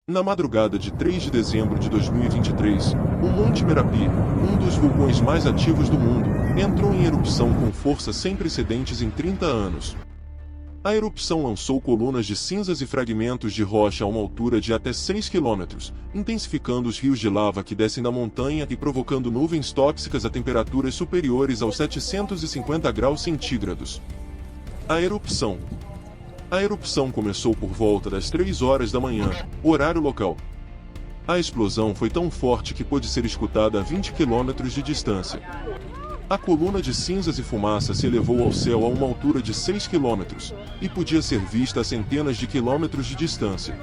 Na madrugada de 3 de dezembro de 2023, o Monte Merapi, um dos vulcões mais ativos do mundo, entrou em erupção com força sem precedentes em 30 anos. A erupção lançou colunas de cinzas e fragmentos de rocha a uma altura de até 6 km, intensificando os rios de lava que descem da montanha e provocando nuvens tóxicas a temperaturas superiores aos 750 graus centígrados. A erupção começou por volta das 3 horas da manhã, horário local. A explosão foi tão forte que pôde ser escutada a 20 km de distância. A coluna de cinzas e fumaça se elevou ao céu a uma altura de 6 km, e podia ser vista a centenas de quilômetros de distância.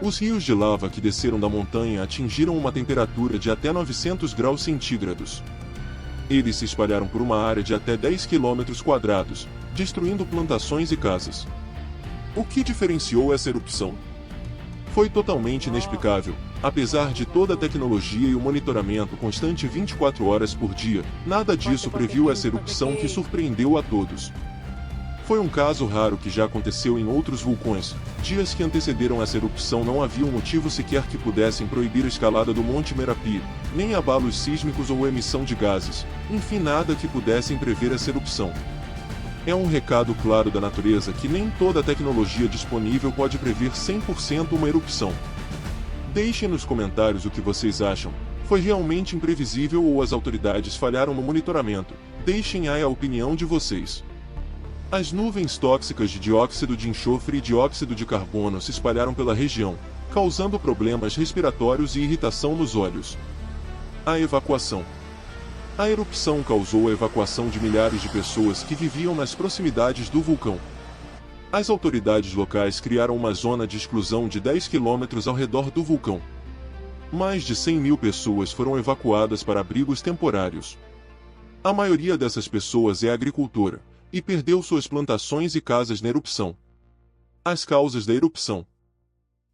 Os rios de lava que desceram da montanha atingiram uma temperatura de até 900 graus centígrados. Eles se espalharam por uma área de até 10 km², destruindo plantações e casas. O que diferenciou essa erupção? Foi totalmente inexplicável. Apesar de toda a tecnologia e o monitoramento constante 24 horas por dia, nada disso previu essa erupção que surpreendeu a todos. Foi um caso raro que já aconteceu em outros vulcões. Dias que antecederam essa erupção não havia um motivo sequer que pudessem proibir a escalada do Monte Merapi, nem abalos sísmicos ou emissão de gases, enfim nada que pudessem prever essa erupção. É um recado claro da natureza que nem toda a tecnologia disponível pode prever 100% uma erupção. Deixem nos comentários o que vocês acham. Foi realmente imprevisível ou as autoridades falharam no monitoramento? Deixem aí a opinião de vocês. As nuvens tóxicas de dióxido de enxofre e dióxido de carbono se espalharam pela região, causando problemas respiratórios e irritação nos olhos. A evacuação. A erupção causou a evacuação de milhares de pessoas que viviam nas proximidades do vulcão. As autoridades locais criaram uma zona de exclusão de 10 km ao redor do vulcão. Mais de 100 mil pessoas foram evacuadas para abrigos temporários. A maioria dessas pessoas é agricultora, e perdeu suas plantações e casas na erupção. As causas da erupção.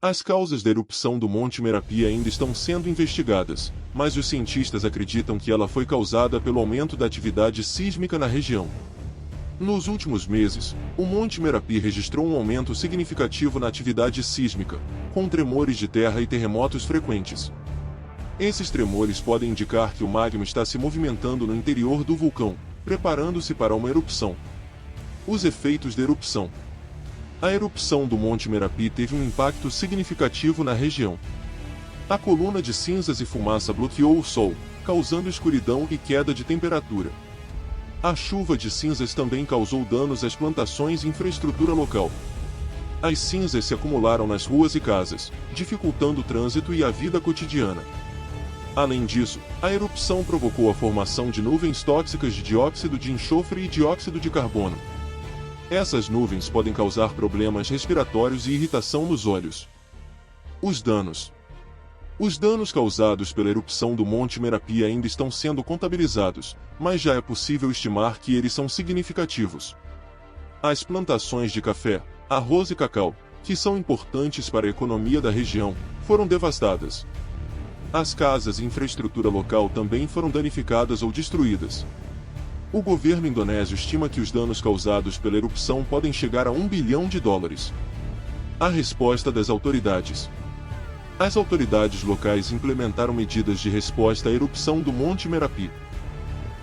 As causas da erupção do Monte Merapi ainda estão sendo investigadas, mas os cientistas acreditam que ela foi causada pelo aumento da atividade sísmica na região. Nos últimos meses, o Monte Merapi registrou um aumento significativo na atividade sísmica, com tremores de terra e terremotos frequentes. Esses tremores podem indicar que o magma está se movimentando no interior do vulcão, preparando-se para uma erupção. Os efeitos da erupção. A erupção do Monte Merapi teve um impacto significativo na região. A coluna de cinzas e fumaça bloqueou o sol, causando escuridão e queda de temperatura. A chuva de cinzas também causou danos às plantações e infraestrutura local. As cinzas se acumularam nas ruas e casas, dificultando o trânsito e a vida cotidiana. Além disso, a erupção provocou a formação de nuvens tóxicas de dióxido de enxofre e dióxido de carbono. Essas nuvens podem causar problemas respiratórios e irritação nos olhos. Os danos. Os danos causados pela erupção do Monte Merapi ainda estão sendo contabilizados, mas já é possível estimar que eles são significativos. As plantações de café, arroz e cacau, que são importantes para a economia da região, foram devastadas. As casas e infraestrutura local também foram danificadas ou destruídas. O governo indonésio estima que os danos causados pela erupção podem chegar a US$ 1 bilhão. A resposta das autoridades. As autoridades locais implementaram medidas de resposta à erupção do Monte Merapi.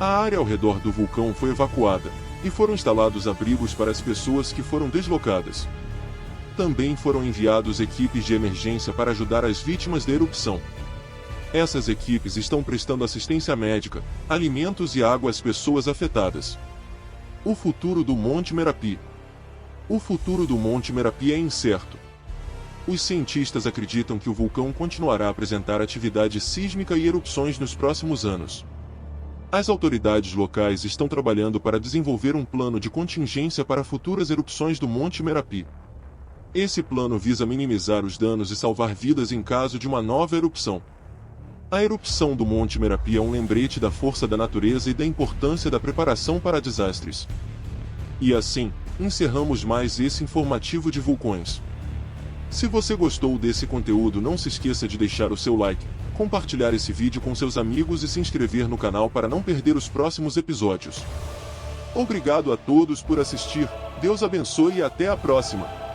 A área ao redor do vulcão foi evacuada, e foram instalados abrigos para as pessoas que foram deslocadas. Também foram enviados equipes de emergência para ajudar as vítimas da erupção. Essas equipes estão prestando assistência médica, alimentos e água às pessoas afetadas. O futuro do Monte Merapi. O futuro do Monte Merapi é incerto. Os cientistas acreditam que o vulcão continuará a apresentar atividade sísmica e erupções nos próximos anos. As autoridades locais estão trabalhando para desenvolver um plano de contingência para futuras erupções do Monte Merapi. Esse plano visa minimizar os danos e salvar vidas em caso de uma nova erupção. A erupção do Monte Merapi é um lembrete da força da natureza e da importância da preparação para desastres. E assim, encerramos mais esse informativo de vulcões. Se você gostou desse conteúdo, não se esqueça de deixar o seu like, compartilhar esse vídeo com seus amigos e se inscrever no canal para não perder os próximos episódios. Obrigado a todos por assistir, Deus abençoe e até a próxima!